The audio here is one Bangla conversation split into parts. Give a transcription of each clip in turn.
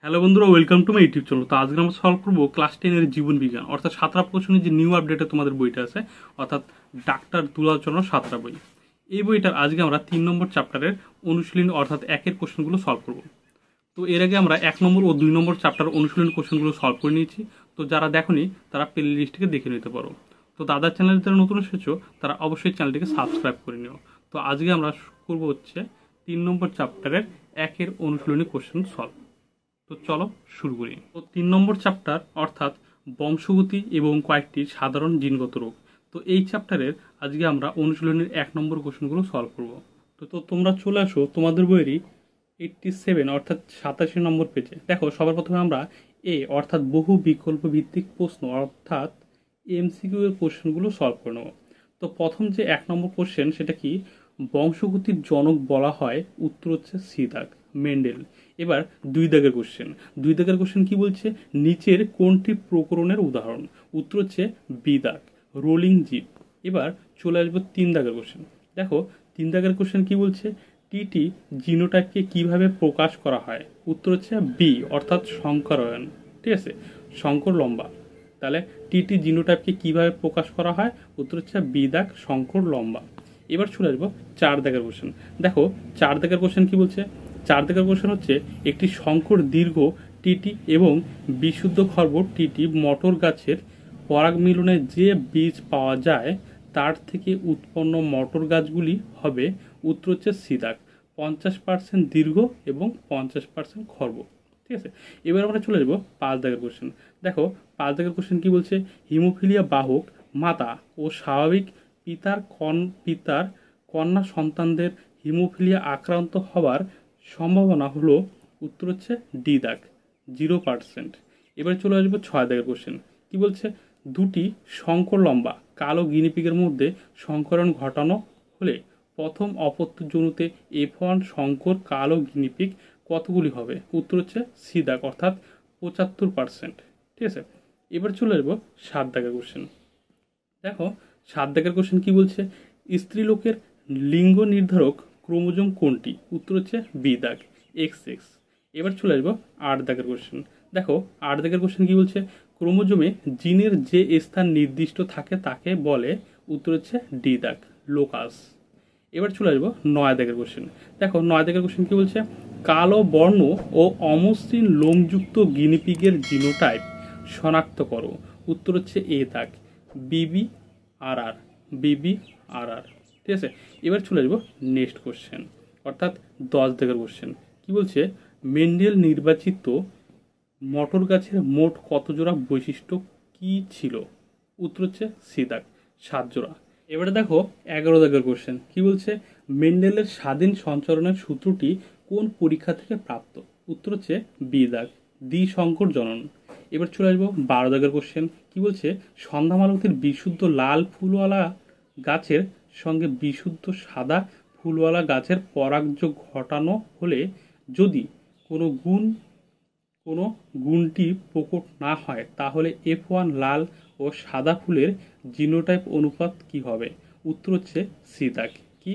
হ্যালো বন্ধুরা, welcome to my YouTube channel. তো আজকে আমরা সলভ করবো ক্লাস 10-এর জীবন বিজ্ঞান অর্থাৎ সাঁতরা প্রশ্নের যে নিউ আপডেটে তোমাদের বইটা আছে অর্থাৎ ডাক্তার দুলাল চন্দ্র সাঁতরা বই। এই বইটার আজকে আমরা 3 নম্বর চ্যাপ্টারের অনুশীলনী অর্থাৎ একের কোশ্চেনগুলো সলভ করব। তো এর আগে আমরা 1 নম্বর ও 2 নম্বর চ্যাপ্টার অনুশীলনী কোশ্চেনগুলো সলভ করে নিয়েছি। তো যারা দেখোনি তারা প্লে লিস্টটিকে দেখে নিতে পারো। তো দাদার চ্যানেলে যারা নতুন এসেছো তারা অবশ্যই চ্যানেলটিকে সাবস্ক্রাইব করে নিও। তো আজকে আমরা করবো হচ্ছে 3 নম্বর চ্যাপ্টারের একের অনুশীলনী কোশ্চেন সলভ। তো চলো শুরু করি। তো 3 নম্বর চ্যাপ্টার অর্থাৎ বংশগতি এবং কয়েকটি সাধারণ জিনগত রোগ। তো এই চ্যাপ্টারের আজকে আমরা অনুশীলনের 1 নম্বর কোশ্চেনগুলো সলভ করব। তো তোমরা চলে আসো তোমাদের বইয়েরই 87 অর্থাৎ 87 নম্বর পেজে। দেখো, সবার প্রথমে আমরা অর্থাৎ বহু বিকল্প ভিত্তিক প্রশ্ন অর্থাৎ এমসিকিউ এর কোশ্চেনগুলো সলভ করে নেব। তো প্রথম যে 1 নম্বর কোশ্চেন সেটা কি, বংশগতির জনক বলা হয়, উত্তর হচ্ছে সি দাগ, মেন্ডেল। এবার 2 দাগের কোশ্চেন। 2 দাগের কোশ্চেন কি বলছে, নিচের কোনটি প্রকরণের উদাহরণ, উত্তর হচ্ছে বি দাগ, রোলিং জিপ। এবার চলে আসবো 3 দাগের কোশ্চেন। দেখো 3 দাগের কোশ্চেন কি বলছে, টিটি জিনোটাইপকে কিভাবে প্রকাশ করা হয়, উত্তর হচ্ছে বি অর্থাৎ সংকরায়ন। ঠিক আছে, শঙ্কর লম্বা। তাহলে টিটি জিনোটাইপকে কিভাবে প্রকাশ করা হয়, উত্তর হচ্ছে বি দাগ, শঙ্কর লম্বা। এবার চলে আসবো 4 দাগের কোশ্চেন। দেখো 4 দাগের কোশ্চেন কি বলছে, 4 দাগের কোশ্চেন হচ্ছে একটি শঙ্কর দীর্ঘ টিটি এবং বিশুদ্ধ খর্ব টিটি মটর গাছের পরাগ মিলনে যে বীজ পাওয়া যায় তার থেকে উৎপন্ন মটর গাছগুলি হবে, উত্তর হচ্ছে সি দাগ, 50% দীর্ঘ এবং 50% খর্ব। ঠিক আছে, এবার আমরা চলে যাবো 5 দাগের কোশ্চেন। দেখো 5 দাগের কোশ্চেন কি বলছে, হিমোফিলিয়া বাহক মাতা ও স্বাভাবিক পিতার কন্যা সন্তানদের হিমোফিলিয়া আক্রান্ত হওয়ার সম্ভাবনা হলো, উত্তর হচ্ছে ডি দাগ, 0%। এবারে চলে আসবো 6 দাগের কোশ্চেন। কি বলছে, দুটি শঙ্কর লম্বা কালো গিনিপিগের মধ্যে সংকরণ ঘটানো হলে প্রথম অপত্যজনুতে F1 শঙ্কর কালো গিনিপিগ কতগুলি হবে, উত্তর হচ্ছে সি দাগ অর্থাৎ 75%। ঠিক আছে, এবার চলে আসবো 7 দাগের কোশ্চেন। দেখো 7 দাগের কোশ্চেন কি বলছে, স্ত্রীলোকের লিঙ্গ নির্ধারক ক্রোমোজোম কোনটি, উত্তর হচ্ছে বি দাগ, XX। এবার চলে আসবো 8 দাগের কোশ্চেন। দেখো 8 দাগের কোশ্চেন কি বলছে, ক্রোমোজোমে জিনের যে স্থান নির্দিষ্ট থাকে তাকে বলে, উত্তর হচ্ছে ডি দাগ, লোকাস। এবার চলে আসবো 9 দাগের কোশ্চেন। দেখো 9 দাগের কোশ্চেন কি বলছে, কালো বর্ণ ও অমসৃণ লোমযুক্ত গিনিপিগের জিনোটাইপ শনাক্ত করো, উত্তর হচ্ছে এ দাগ, BBRR, BBRR। ঠিক আছে, এবার চলে আসবো নেক্সট কোশ্চেন অর্থাৎ 10 দাগের কোশ্চেন। কি বলছে, মেন্ডেল নির্বাচিত মটর গাছের মোট কত জোড়া বৈশিষ্ট্য কি ছিল, উত্তর হচ্ছে সি দাগ, 7 জোড়া। এবারে দেখো 11 দাগের কোশ্চেন। কি বলছে, মেন্ডেলের স্বাধীন সঞ্চারণের সূত্রটি কোন পরীক্ষা থেকে প্রাপ্ত, উত্তর হচ্ছে বি দাগ, দ্বিসংকর জনন। এবার চলে আসবো 12 দাগের কোশ্চেন। কি বলছে, সন্ধ্যামালতির বিশুদ্ধ লাল ফুলওয়ালা গাছের সঙ্গে বিশুদ্ধ সাদা ফুলওয়ালা গাছের পরাগযোগ ঘটানো হলে যদি কোনো গুণটি প্রকট না হয় তাহলে F1 লাল ও সাদা ফুলের জিনোটাইপ অনুপাত কি হবে, উত্তর হচ্ছে সি দাগ, কি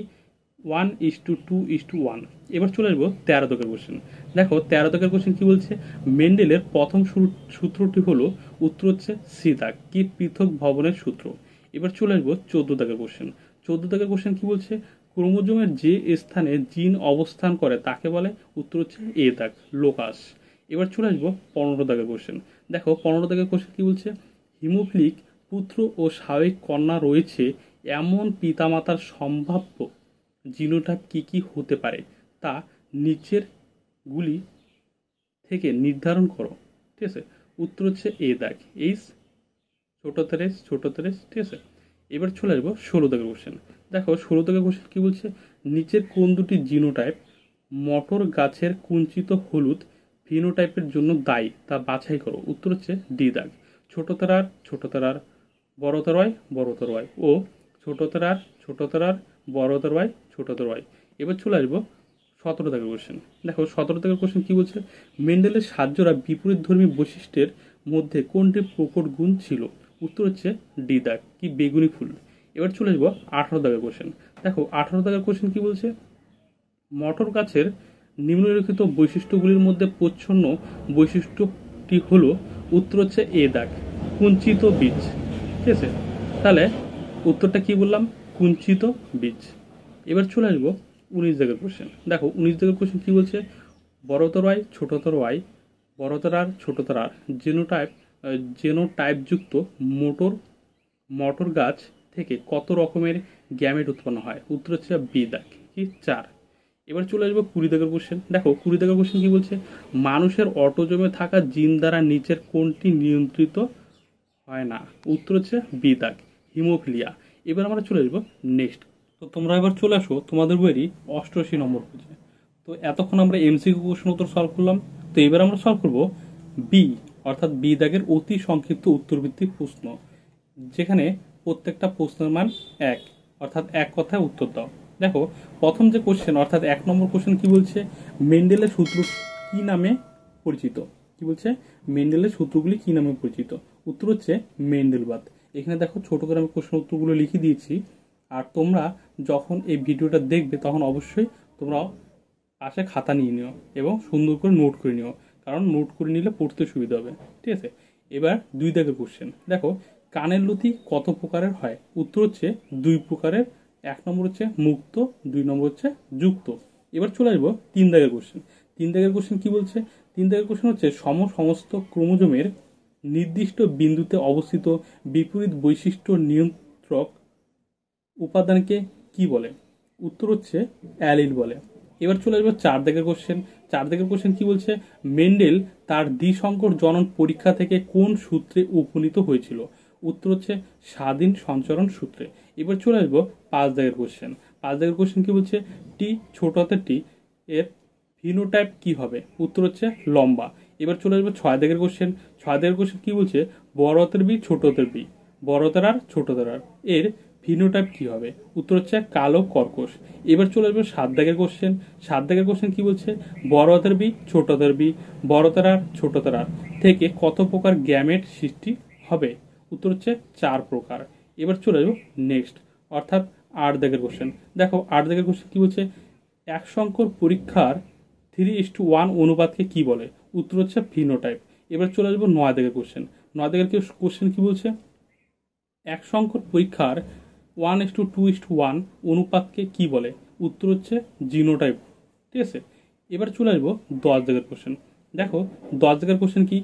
1:2:1। এবার চলে আসবো 13 দাগের কোশ্চেন। দেখো 13 দাগের কোশ্চেন কি বলছে, মেন্ডেলের প্রথম সূত্রটি হলো, উত্তর হচ্ছে সি দাগ, কি পৃথক ভবনের সূত্র। এবার চলে আসবো 14 দাগের কোশ্চেন। 14 দাগের কোশ্চেন কি বলছে, ক্রোমোজোমের যে স্থানে জিন অবস্থান করে তাকে বলে, উত্তর হচ্ছে এ দাগ, লোকাস। এবার চলে আসবো 15 দাগের কোশ্চেন। দেখো 15 দাগের কোশ্চেন কি বলছে, হিমোফিলিক পুত্র ও স্বাভাবিক কন্যা রয়েছে এমন পিতামাতার সম্ভাব্য জিনোটাইপ কি কি হতে পারে তা নিচের গুলি থেকে নির্ধারণ করো। ঠিক আছে, উত্তর হচ্ছে এ দাগ, এইচ ছোট তেরেস। ঠিক আছে, এবার চলে আসবো 16 দাগের কোশ্চেন। দেখো 16 দাগের কোশ্চেন কি বলছে, নিচের কোন দুটি জিনোটাইপ মটর গাছের কুঞ্চিত হলুদ ফিনোটাইপের জন্য দায়ী তা বাছাই করো, উত্তর হচ্ছে ডি দাগ, ছোট তেরার বড় তরয় ও ছোট তেরার বড় তরয়। এবার চলে আসবো 17 দাগের কোশ্চেন। দেখো 17 দাগের কোশ্চেন কি বলছে, মেন্ডেলের 7 জোড়া বিপরীতধর্মী বৈশিষ্ট্যের মধ্যে কোনটি প্রকট গুণ ছিল, উত্তর হচ্ছে ডি দাগ, কি বেগুনি ফুল। এবার চলে আসবো 18 দাগের কোশ্চেন। দেখো 18 দাগের কোশ্চেন কি বলছে, মটর গাছের নিম্নলিখিত বৈশিষ্ট্যগুলির মধ্যে প্রচ্ছন্ন বৈশিষ্ট্যটি হলো, উত্তর হচ্ছে এ দাগ, কুঞ্চিত বীজ। ঠিক আছে, তাহলে উত্তরটা কি বললাম, কুঞ্চিত বীজ। এবার চলে আসবো 19 দাগের কোশ্চেন। দেখো 19 দাগের কোশ্চেন কি বলছে, বড়তর ওয়াই ছোটতর ওয়াই বড়তর আর ছোটতর আর জেনোটাইপযুক্ত মটর গাছ থেকে কত রকমের গ্যামেট উৎপন্ন হয়, উত্তর হচ্ছে বি দাগ, কি 4। এবার চলে আসবো 20 দাগের কোশ্চেন। দেখো 20 দাগের কোশ্চেন কি বলছে, মানুষের অটোজমে থাকা জিন দ্বারা নিচের কোনটি নিয়ন্ত্রিত হয় না, উত্তর হচ্ছে বি দাগ, হিমোফিলিয়া। এবার আমরা চলে আসবো নেক্সট। তো তোমরা এবার চলে আসো তোমাদের বইয়েরই 88 নম্বর পেজে। তো এতক্ষণ আমরা এমসিকিউ কোশ্চেন উত্তর সলভ করলাম। তো এবার আমরা সলভ করবো বি, অর্থাৎ বি দাগের অতি সংক্ষিপ্ত উত্তরভিত্তিক প্রশ্ন, যেখানে প্রত্যেকটা প্রশ্নের মান 1, অর্থাৎ এক কথায় উত্তর দাও। দেখো প্রথম যে কোশ্চেন, অর্থাৎ 1 নম্বর কোশ্চেন কি বলছে, মেন্ডেলের সূত্র কি নামে পরিচিত, কি বলছে, মেন্ডেলের সূত্রগুলি কি নামে পরিচিত, উত্তর হচ্ছে মেন্ডেলবাদ। এখানে দেখো ছোট করে আমি প্রশ্ন উত্তরগুলো লিখে দিয়েছি। আর তোমরা যখন এই ভিডিওটা দেখবে তখন অবশ্যই তোমরা পাশে খাতা নিয়ে নিও এবং সুন্দর করে নোট করে নিও, কারণ নোট করে নিলে পড়তে সুবিধা হবে। ঠিক আছে, এবার 2 দাগের কোশ্চেন। দেখো কানের লতি কত প্রকারের হয়, উত্তর হচ্ছে 2 প্রকারের। 1 নম্বর হচ্ছে মুক্ত, 2 নম্বর হচ্ছে যুক্ত। এবার চলে আসবো 3 দাগের কোশ্চেন। 3 দাগের কোশ্চেন কি বলছে, 3 দাগের কোশ্চেন হচ্ছে সমস্ত ক্রোমোজোমের নির্দিষ্ট বিন্দুতে অবস্থিত বিপরীত বৈশিষ্ট্য নিয়ন্ত্রক উপাদানকে কি বলে, উত্তর হচ্ছে অ্যালিল বলে। এবার চলে আসবো 4 দাগের কোশ্চেন। 4 দাগের কোশ্চেন কি বলছে, মেন্ডেল তার দ্বিসংকর জনন পরীক্ষা থেকে কোন সূত্রে উপনীত হয়েছিল, উত্তর হচ্ছে স্বাধীন সঞ্চরণ সূত্রে। এবার চলে আসবো 5 দাগের কোশ্চেন। 5 দাগের কোশ্চেন কি বলছে, টি ছোট হাতের টি এর ফিনোটাইপ কি হবে, উত্তর হচ্ছে লম্বা। এবার চলে আসবো 6 দাগের কোশ্চেন। 6 দাগের কোশ্চেন কি বলছে, বড় হাতের বি ছোট হাতের বি বড় হাতের আর ছোট হাতের আর এর ফিনোটাইপ কি হবে, উত্তর হচ্ছে কালো কর্কশ। এবার চলে আসবো 7 দাগের কোশ্চেন। 7 দাগের কোশ্চেন কি বলছে, বড় হাতের বি ছোট হাতের বি বড় হাতের আর ছোট হাতের আর থেকে কত প্রকার গ্যামেট সৃষ্টি হবে, উত্তর হচ্ছে 4 প্রকার। এবার চলে আসবো নেক্সট, অর্থাৎ 8 দাগের কোশ্চেন। দেখো 8 দাগের কোশ্চেন কি বলছে, এক সংকর পরীক্ষার 3:1 অনুপাতকে কি বলে, উত্তর হচ্ছে ফিনোটাইপ। এবার চলে আসবো 9 দাগের কোশ্চেন। 9 দাগের কোশ্চেন কি বলছে, এক সংকর পরীক্ষার 1:2:1 অনুপাতকে কি বলে, উত্তর হচ্ছে জিনোটাইপ। ঠিক আছে, এবার চলে আসবো 10 দাগের কোশ্চেন। দেখো 10 দাগের কোশ্চেন কি,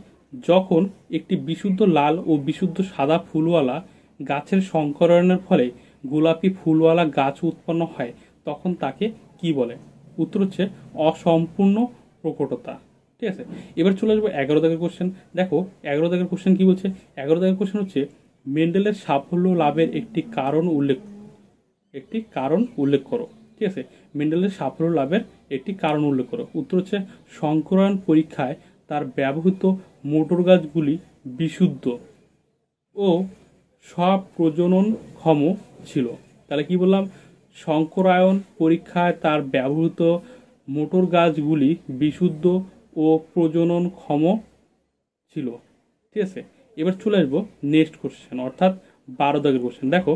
যখন একটি বিশুদ্ধ লাল ও বিশুদ্ধ সাদা ফুলওয়ালা গাছের সংকরণের ফলে গোলাপি ফুলওয়ালা গাছ উৎপন্ন হয় তখন তাকে কি বলে, উত্তর হচ্ছে অসম্পূর্ণ প্রকটতা। ঠিক আছে, এবার চলে আসবো 11 দাগের কোশ্চেন। দেখো 11 দাগের কোশ্চেন কি বলছে, 11 দাগের কোশ্চেন হচ্ছে মেন্ডেলের সাফল্য লাভের একটি কারণ উল্লেখ করো। ঠিক আছে, মেন্ডেলের সাফল্য লাভের একটি কারণ উল্লেখ করো, উত্তর হচ্ছে সংকরণ পরীক্ষায় তার ব্যবহৃত মোটর গাছগুলি বিশুদ্ধ ও স্বপ্রজননক্ষম ছিল। তাহলে কি বললাম, সংকরায়ন পরীক্ষায় তার ব্যবহৃত মোটর গাছগুলি বিশুদ্ধ ও প্রজননক্ষম ছিল। ঠিক আছে, এবার চলে আসবো নেক্সট কোশ্চেন, অর্থাৎ 12 দাগের কোশ্চেন। দেখো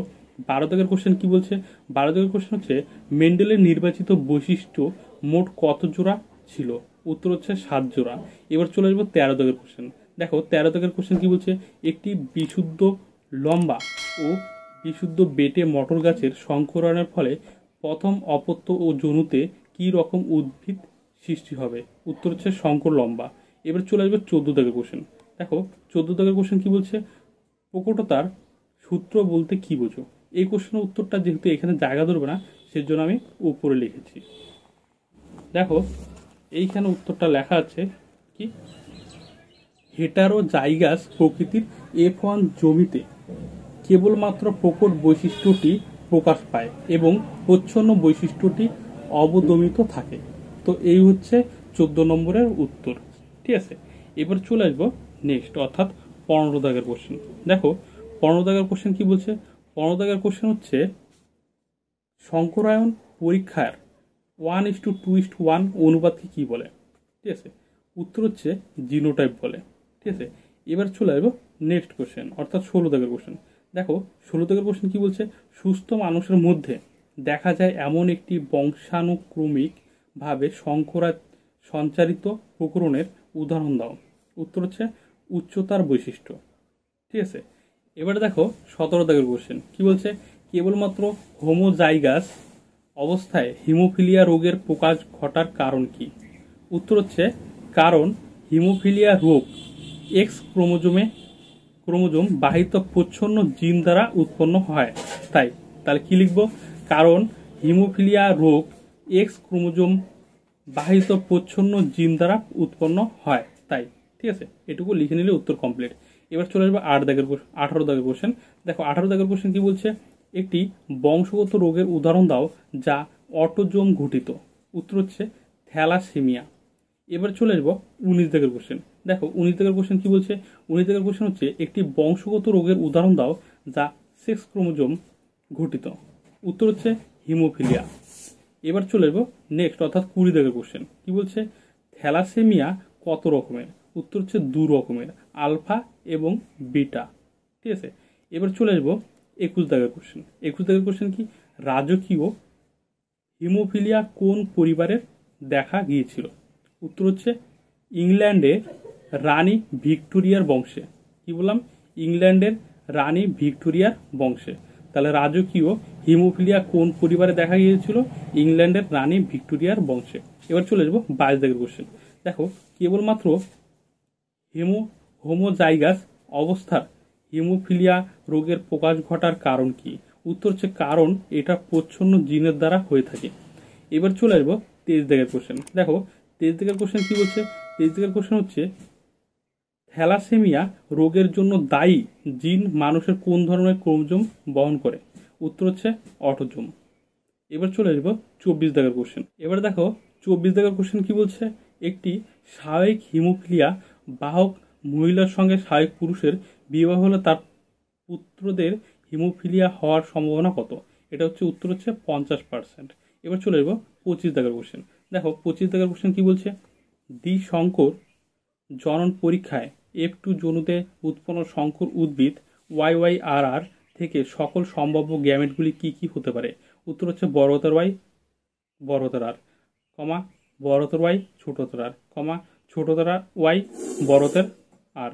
12 দাগের কোশ্চেন কি বলছে, 12 দাগের কোশ্চেন হচ্ছে মেন্ডেলের নির্বাচিত বৈশিষ্ট্য মোট কত জোড়া ছিল, উত্তর হচ্ছে 7 জোড়া। এবার চলে আসবো 13 দাগের কোশ্চেন। দেখো 13 দাগের কোশ্চেন কি বলছে, একটি বিশুদ্ধ লম্বা ও বিশুদ্ধ বেটে মটর গাছের সংকরণের ফলে প্রথম অপত্য ও জনুতে কি রকম উদ্ভিদ সৃষ্টি হবে, উত্তর হচ্ছে শঙ্কর লম্বা। এবার চলে আসবে 14 দাগের কোশ্চেন। দেখো 14 দাগের কোশ্চেন কি বলছে, প্রকটতার সূত্র বলতে কি বোঝো। এই কোশ্চেনের উত্তরটা যেহেতু এখানে জায়গা ধরবে না সেজন্য আমি উপরে লিখেছি। দেখো এইখানে উত্তরটা লেখা আছে কি, হেটারোজাইগাস প্রকৃতির F1 জমিতে কেবলমাত্র প্রকট বৈশিষ্ট্যটি প্রকাশ পায় এবং প্রচ্ছন্ন বৈশিষ্ট্যটি অবদমিত থাকে। তো এই হচ্ছে 14 নম্বরের উত্তর। ঠিক আছে, এবার চলে আসবো নেক্সট, অর্থাৎ 15 দাগের কোশ্চেন। দেখো 15 দাগের কোশ্চেন কি বলছে, 15 দাগের কোশ্চেন হচ্ছে সংকরায়ন পরীক্ষার 1:2:1 অনুপাতকে কি বলে। ঠিক আছে, উত্তর হচ্ছে জিনোটাইপ বলে। ঠিক আছে, এবার চলে আসবো নেক্সট কোশ্চেন, অর্থাৎ 16 দাগের কোশ্চেন। দেখো 16 দাগের কোশ্চেন কি বলছে, সুস্থ মানুষের মধ্যে দেখা যায় এমন একটি বংশানুক্রমিক ভাবে সঞ্চারিত প্রকরণের উদাহরণ দাও। উত্তর হচ্ছে উচ্চতার বৈশিষ্ট্য। ঠিক আছে, এবারে দেখো 17 দাগের কোশ্চেন কি বলছে, কেবলমাত্র হোমোজাইগাস অবস্থায় হিমোফিলিয়া রোগের প্রকাশ ঘটার কারণ কি? উত্তর হচ্ছে কারণ হিমোফিলিয়া রোগ এক্স ক্রোমোজোম বাহিত প্রচ্ছন্ন জিন দ্বারা উৎপন্ন হয়। তাহলে কি লিখবো? কারণ হিমোফিলিয়া রোগ এক্স ক্রোমোজোম বাহিত প্রচ্ছন্ন জিন দ্বারা উৎপন্ন হয়। ঠিক আছে, এটুকু লিখে নিলে উত্তর কমপ্লিট। এবার চলে আসবে 18 দাগের কোশ্চেন। দেখো 18 দাগের কোশ্চেন কি বলছে, একটি বংশগত রোগের উদাহরণ দাও যা অটোজোম ঘটিত। উত্তর হচ্ছে থ্যালাসেমিয়া। এবার চলে আসবো 19 দাগের কোশ্চেন। দেখো 19 দাগের কোশ্চেন কি বলছে, 19 দাগের কোশ্চেন হচ্ছে একটি বংশগত রোগের উদাহরণ দাও যা সেক্স ক্রোমোজোম ঘটিত। উত্তর হচ্ছে হিমোফিলিয়া। এবার চলে আসবো নেক্সট অর্থাৎ 20 দাগের কোশ্চেন কি বলছে, থ্যালাসেমিয়া কত রকমের? উত্তর হচ্ছে 2 রকমের, আলফা এবং বিটা। ঠিক আছে, এবার চলে আসবো 21 দাগের কোশ্চেন। 21 দাগের কোশ্চেন কি, রাজকীয় হিমোফিলিয়া কোন পরিবারের দেখা গিয়েছিল? উত্তর হচ্ছে ইংল্যান্ডের রানী ভিক্টোরিয়ার বংশে। কি বললাম? ইংল্যান্ডের রানী ভিক্টোরিয়ার বংশে। তাহলে রাজকীয় হিমোফিলিয়া কোন পরিবারে দেখা গিয়েছিল? ইংল্যান্ডের রানী ভিক্টোরিয়ার বংশে। এবার চলে আসবো 22 দাগের কোশ্চেন। দেখো কেবলমাত্র হোমোজাইগাস অবস্থার হিমোফিলিয়া রোগের প্রকাশ ঘটার কারণ কি? উত্তর হচ্ছে কারণ এটা প্রচ্ছন্ন জিনের দ্বারা হয়ে থাকে। এবার চলে আসবো 23 দাগের কোশ্চেন। দেখো 23 দাগের কোশ্চেন কি বলছে, 23 দাগের কোশ্চেন হচ্ছে থ্যালাসেমিয়া রোগের জন্য দায়ী জিন মানুষের কোন ধরনের ক্রোমোজোম বহন করে? উত্তর হচ্ছে অটোজোম। এবার চলে আসবো 24 দাগের কোশ্চেন। এবার দেখো 24 দাগের কোশ্চেন কি বলছে, একটি স্বাভাবিক হিমোফিলিয়া বাহক মহিলার সঙ্গে স্বাভাবিক পুরুষের বিবাহ হলে তার পুত্রদের হিমোফিলিয়া হওয়ার সম্ভাবনা কত? এটা হচ্ছে উত্তর হচ্ছে 50%। এবার চলে আসবো 25 দাগের কোশ্চেন। দেখো 25 দাগের কোশ্চেন কি বলছে, দ্বিসংকর জনন পরীক্ষায় F2 যৌনুতে উৎপন্ন সংকর উদ্ভিদ YYRR থেকে সকল সম্ভাব্য গ্যামেটগুলি কি কি হতে পারে? উত্তর হচ্ছে বড়হাতের Y বড়হাতের R, বড়হাতের Y ছোটহাতের R, ছোটহাতের Y বড়হাতের R,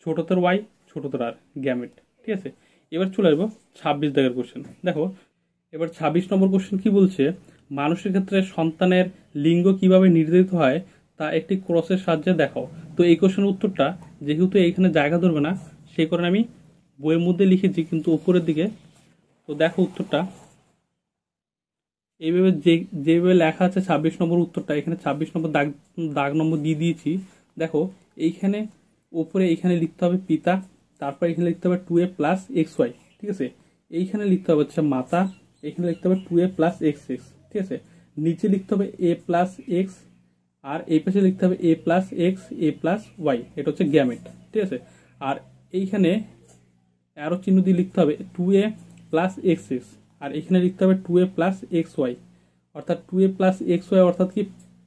ছোটহাতের Y ছোটহাতের R গ্যামেট। ঠিক আছে, এবার চলে আসবো 26 দাগের কোশ্চেন। দেখো এবার 26 নম্বর কোশ্চেন কি বলছে, মানুষের ক্ষেত্রে সন্তানের লিঙ্গ কিভাবে নির্ধারিত হয় তা একটি ক্রসের সাহায্যে দেখাও। তো এই কোশ্চেনের উত্তরটা যেহেতু এইখানে জায়গা ধরবে না সেই কারণে আমি বইয়ের মধ্যে লিখেছি কিন্তু উপরের দিকে। তো দেখো উত্তরটা এইভাবে যেভাবে লেখা আছে 26 নম্বর উত্তরটা, এখানে 26 নম্বর দাগ নম্বর দিয়ে দিয়েছি। দেখো এইখানে উপরে এইখানে লিখতে হবে পিতা, তারপর এখানে লিখতে হবে 2a প্লাস XY। ঠিক আছে, এইখানে লিখতে হবে হচ্ছে মাতা, এখানে লিখতে হবে 2a প্লাস XX। ঠিক আছে, নিচে লিখতে হবে a প্লাস X আর এই পাশে লিখতে হবে a plus X a plus Y, এটা হচ্ছে গ্যামেট। ঠিক আছে, আর এইখানে অ্যারো চিহ্ন দিয়ে লিখতে হবে 2a প্লাস XX আর এখানে লিখতে হবে 2a প্লাস XY, অর্থাৎ 2a প্লাস XY অর্থাৎ কি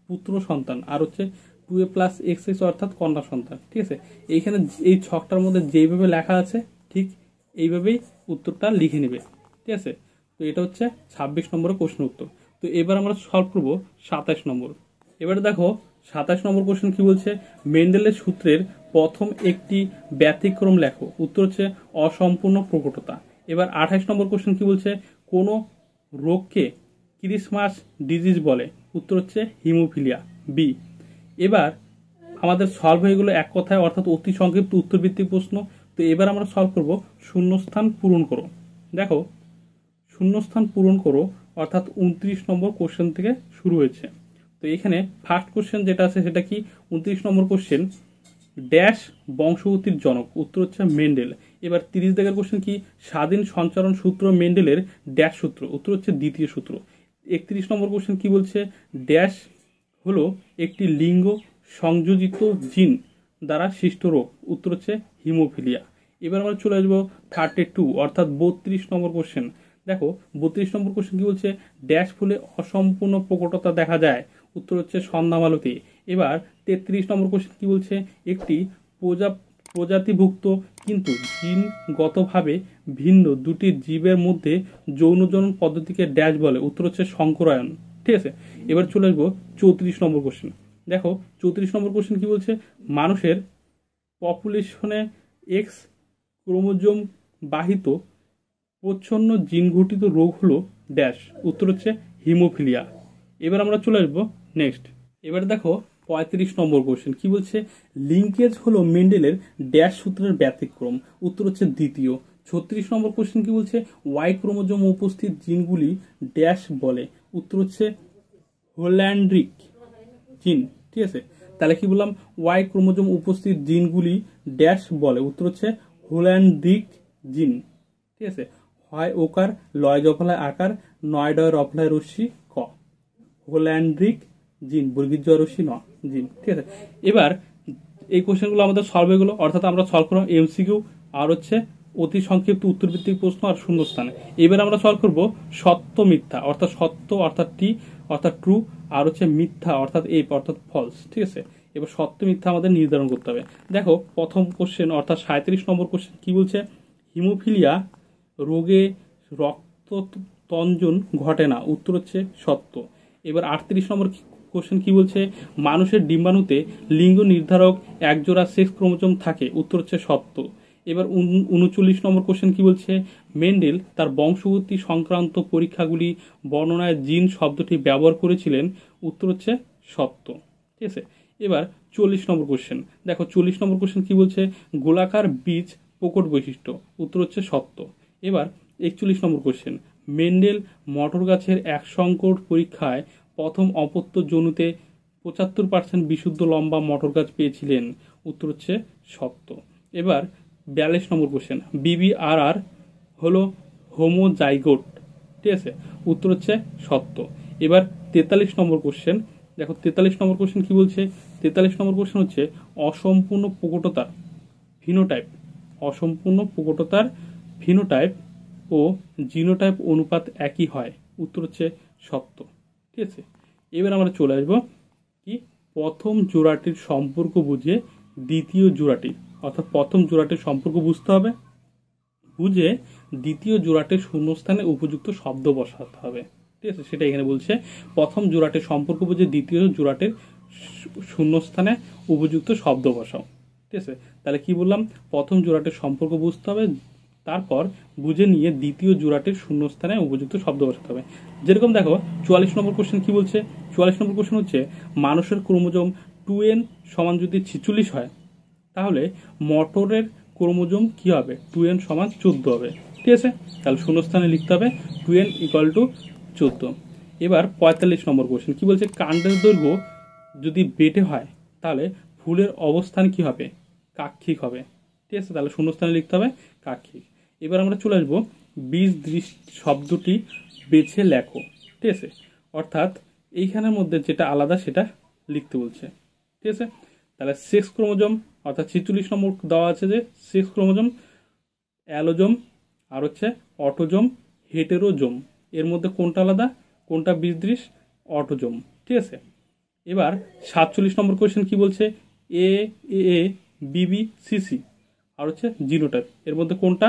পুত্র সন্তান, আর হচ্ছে 2a প্লাস XX অর্থাৎ কন্যা সন্তান। ঠিক আছে, এইখানে এই ছকটার মধ্যে যেইভাবে লেখা আছে ঠিক এইভাবেই উত্তরটা লিখে নেবে। ঠিক আছে, তো এটা হচ্ছে 26 নম্বরের কোশ্চেন উত্তর। তো এবার আমরা সলভ করবো 27 নম্বর। এবারে দেখো 27 নম্বর কোশ্চেন কি বলছে, মেন্ডেলের সূত্রের প্রথম একটি ব্যতিক্রম লেখো। উত্তর হচ্ছে অসম্পূর্ণ প্রকটতা। এবার 28 নম্বর কোশ্চেন কি বলছে, কোন রোগকে ক্রিসমাস ডিজিজ বলে? উত্তর হচ্ছে হিমোফিলিয়া বি। এবার আমাদের সলভ হয়ে গেলো এক কথায় অর্থাৎ অতি সংক্ষিপ্ত উত্তরভিত্তিক প্রশ্ন। তো এবার আমরা সলভ করব শূন্যস্থান পূরণ করো। দেখো শূন্যস্থান পূরণ করো অর্থাৎ 29 নম্বর কোশ্চেন থেকে শুরু হয়েছে। তো এখানে ফার্স্ট কোশ্চেন যেটা আছে সেটা কি, 29 নম্বর কোশ্চেন ড্যাশ বংশগতির জনক? উত্তর হচ্ছে মেন্ডেল। এবার 30 দাগের কোশ্চেন কি, স্বাধীন সঞ্চারণ সূত্র মেন্ডেলের ড্যাশ সূত্র? উত্তর হচ্ছে দ্বিতীয় সূত্র। 31 নম্বর কোশ্চেন কি বলছে, ড্যাশ হলো একটি লিঙ্গ সংযোজিত জিন দ্বারা সৃষ্ট রোগ? উত্তর হচ্ছে হিমোফিলিয়া। এবার আমরা চলে আসবো 32 অর্থাৎ 32 নম্বর কোশ্চেন। দেখো 32 নম্বর কোশ্চেন কি বলছে, ড্যাশ ফুলে অসম্পূর্ণ প্রকটতা দেখা যায়? উত্তর হচ্ছে সন্ধ্যামালতি। এবার 33 নম্বর কোশ্চেন কি বলছে, একটি প্রজাতিভুক্ত কিন্তু জিনগতভাবে ভিন্ন দুটি জীবের মধ্যে যৌন জনন পদ্ধতিকে ড্যাশ বলে? উত্তর হচ্ছে সংকরায়ন। ঠিক আছে। এবার চলে আসবো 34 নম্বর কোশ্চেন। দেখো 34 নম্বর কোশ্চেন কি বলছে, মানুষের পপুলেশনে এক্স ক্রোমোজোম বাহিত প্রচ্ছন্ন জিন ঘটিত রোগ হলো ড্যাশ, উত্তর হচ্ছে হিমোফিলিয়া। এবার আমরা চলে আসবো নেক্সট। এবার দেখো 35 নম্বর কোশ্চেন কি বলছে, লিঙ্কেজ হলো মেন্ডেলের ড্যাশ সূত্রের ব্যতিক্রম, উত্তর হচ্ছে দ্বিতীয়। 36 নম্বর কোশ্চেন কি বলছে, ওয়াই ক্রোমোজোম উপস্থিত জিনগুলি ড্যাশ বলে, উত্তর হচ্ছে হোল্যান্ড্রিক জিন। ঠিক আছে, তাহলে কি বললাম, ওয়াই ক্রোমোজোম উপস্থিত জিনগুলি ড্যাশ বলে, উত্তর হচ্ছে হোল্যান্ড্রিক জিন। ঠিক আছে, হয় ওকার, লয় জফলায় আকার, নয় ডয় রফলায় রশ্মি ক, হোল্যান্ড্রিক জিন, বর্গীর জয় রশ্মি ন জিন। ঠিক আছে, এবার এই কোশ্চেনগুলো আমাদের সলভ হয়ে গেলো, অর্থাৎ আমরা সলভ করলাম এমসিকিউ আর হচ্ছে অতি সংক্ষিপ্ত উত্তরভিত্তিক প্রশ্ন আর শূন্যস্থানে। এবার আমরা সলভ করব সত্য মিথ্যা, অর্থাৎ সত্য অর্থাৎ টি অর্থাৎ ট্রু, আর হচ্ছে মিথ্যা অর্থাৎ এপ অর্থাৎ ফলস। ঠিক আছে, এবার সত্য মিথ্যা আমাদের নির্ধারণ করতে হবে। দেখো প্রথম কোশ্চেন অর্থাৎ 37 নম্বর কোশ্চেন কি বলছে, হিমোফিলিয়া রোগে রক্ততঞ্জন ঘটে না, উত্তর হচ্ছে সত্য। এবার 38 নম্বর কোশ্চেন কি বলছে, মানুষের ডিম্বাণুতে লিঙ্গ নির্ধারক একজোড়া সেক্স ক্রোমোজোম থাকে, উত্তর হচ্ছে সত্য। এবার 39 নম্বর কোশ্চেন কি বলছে, মেন্ডেল তার বংশগতি সংক্রান্ত পরীক্ষাগুলি বর্ণনায় জিন শব্দটি ব্যবহার করেছিলেন, উত্তর হচ্ছে সত্য। ঠিক আছে, এবার 40 নম্বর কোশ্চেন। দেখো 40 নম্বর কোশ্চেন কি বলছে, গোলাকার বীজ প্রকট বৈশিষ্ট্য, উত্তর হচ্ছে সত্য। এবার 41 নম্বর কোশ্চেন, মেন্ডেল মটর গাছের এক সংকট পরীক্ষায় প্রথম অপত্য জনুতে 75% বিশুদ্ধ লম্বা মটর গাছ পেয়েছিলেন, উত্তর হচ্ছে সত্য। এবার 42 নম্বর কোশ্চেন, বিবিআরআর হলো হোমোজাইগোট। ঠিক আছে, উত্তর হচ্ছে সত্য। এবার 43 নম্বর কোশ্চেন। দেখো 43 নম্বর কোশ্চেন কি বলছে, 43 নম্বর কোশ্চেন হচ্ছে অসম্পূর্ণ প্রকটতার ফিনোটাইপ, অসম্পূর্ণ প্রকটতার ফিনোটাইপ ও জিনোটাইপ অনুপাত একই হয়, উত্তর হচ্ছে সত্য। ঠিক আছে, এবার আমরা চলে আসবো কি, প্রথম জোড়াটির সম্পর্ক বুঝে দ্বিতীয় জোড়াটি, অর্থাৎ প্রথম জোড়াটির সম্পর্ক বুঝতে হবে, বুঝে দ্বিতীয় জোড়াটির শূন্যস্থানে উপযুক্ত শব্দ বসাতে হবে। ঠিক আছে, সেটা এখানে বলছে, প্রথম জোড়াটির সম্পর্ক বুঝে দ্বিতীয় জোড়াটির শূন্যস্থানে উপযুক্ত শব্দ বসাও। ঠিক আছে, তাহলে কি বললাম, প্রথম জোড়াটির সম্পর্ক বুঝতে হবে, তারপর বুঝে নিয়ে দ্বিতীয় জোড়াটির শূন্যস্থানে উপযুক্ত শব্দ বসাতে হবে। যেরকম দেখো 44 নম্বর কোশ্চেন কি বলছে, 44 নম্বর কোশ্চেন হচ্ছে, মানুষের ক্রোমোজোম 2n সমান যদি 46 হয়, তাহলে মটরের ক্রোমোজোম কি হবে, 2n সমান 14 হবে। ঠিক আছে, তাহলে শূন্যস্থানে লিখতে হবে 2n = 14। এবার 45 নম্বর কোশ্চেন কি বলছে, কাণ্ডের দৈর্ঘ্য যদি বেটে হয়, তাহলে ফুলের অবস্থান কি হবে, কাক্ষিক হবে। ঠিক আছে, তাহলে শূন্যস্থানে লিখতে হবে কাক্ষিক। এবার আমরা চলে আসবো বীজ দৃষ্টি শব্দটি বেছে লেখো। ঠিক আছে, অর্থাৎ এইখানের মধ্যে যেটা আলাদা সেটা লিখতে বলছে। ঠিক আছে, তাহলে সেক্স ক্রোমোজোম অর্থাৎ 46 নম্বর দেওয়া আছে যে সেক্স ক্রোমোজোম, অ্যালোজোম আর হচ্ছে অটোজোম, হেটেরোজোম, এর মধ্যে কোনটা আলাদা, কোনটা বীজদৃশ, অটোজোম। ঠিক আছে, এবার 47 নম্বর কোয়েশ্চেন কি বলছে, এ এ বিবি সিসি আর হচ্ছে জিনোটাইপ, এর মধ্যে কোনটা,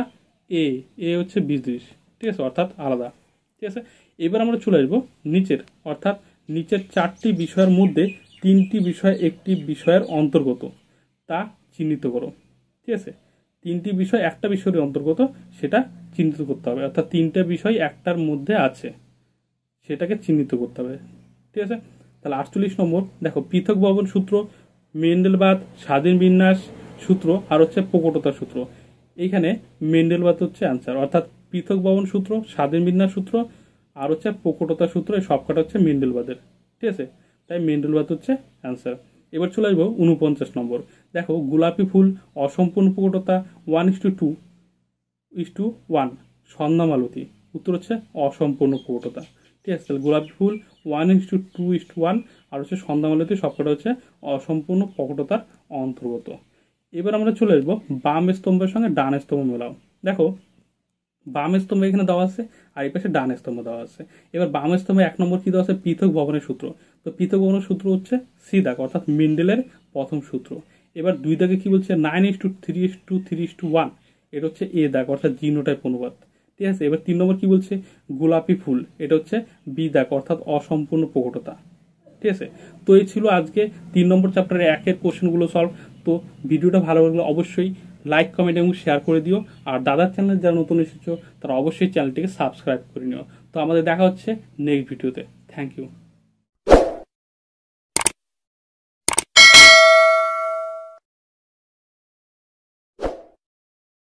এ এ হচ্ছে বীজদৃশ। ঠিক আছে, অর্থাৎ আলাদা। ঠিক আছে, এবার আমরা চলে আসবো নিচের, অর্থাৎ নিচের 4টি বিষয়ের মধ্যে 3টি বিষয় একটি বিষয়ের অন্তর্গত, তা চিহ্নিত করো। ঠিক আছে, 3টি বিষয় একটা বিষয়ের অন্তর্গত, সেটা চিহ্নিত করতে হবে, অর্থাৎ 3টে বিষয় একটার মধ্যে আছে, সেটাকে চিহ্নিত করতে হবে। ঠিক আছে, তাহলে 48 নম্বর দেখো, পৃথক ভবন সূত্র, মেন্ডেলবাদ, স্বাধীন বিন্যাস সূত্র আর হচ্ছে প্রকটতা সূত্র। এইখানে মেন্ডেলবাদ হচ্ছে অ্যান্সার, অর্থাৎ পৃথক ভবন সূত্র, স্বাধীন বিন্যাস সূত্র আর হচ্ছে প্রকটতা সূত্র, এই সবকটা হচ্ছে মেন্ডেলবাদের। ঠিক আছে, তাই মেন্ডেলবাদ হচ্ছে অ্যান্সার। এবার চলে আসবো 49 নম্বর। দেখো, গোলাপি ফুল অসম্পূর্ণ প্রকটতা 1:2:1, সন্ধ্যামালতী, উত্তর হচ্ছে অসম্পূর্ণ প্রকটতা। ঠিক আছে, তাহলে গোলাপি ফুল 1:2:1 আর হচ্ছে সন্ধ্যামালতী, সবকটা হচ্ছে অসম্পূর্ণ প্রকটতার অন্তর্গত। এবার আমরা চলে আসবো বাম স্তম্ভের সঙ্গে ডান স্তম্ভ মেলাও। দেখো, বাম স্তম্ভ এখানে দেওয়া আছে আর এই পাশে ডান স্তম্ভ দেওয়া আছে। এবার বাম স্তম্ভে 1 নম্বর কি দেওয়া আছে, পৃথক ভবনের সূত্র। তো পৃথক ভবনের সূত্র হচ্ছে সি দাগ, অর্থাৎ মেন্ডেলের প্রথম সূত্র। এবার 2 দাগে কি বলছে, 9:3:3:1, এটা হচ্ছে এ দাগ, অর্থাৎ জিনোটাইপ অনুপাত। ঠিক ঠিক আছে। এবার 3 নম্বর কি বলছে, গোলাপি ফুল, এটা হচ্ছে বিদাক অর্থাৎ অসম্পূর্ণ প্রকটতা। ঠিক আছে। তো এই ছিল আজকে 3 নম্বর চ্যাপ্টারের 1-এর কোশ্চেনগুলো সলভ। তো ভিডিওটা ভালো লাগলে অবশ্যই লাইক, কমেন্ট এবং শেয়ার করে দিও। আর দাদার চ্যানেলে যারা নতুন এসেছো তারা অবশ্যই চ্যানেলটিকে সাবস্ক্রাইব করে নিও। তো আমাদের দেখা হচ্ছে নেক্সট ভিডিওতে। Thank you.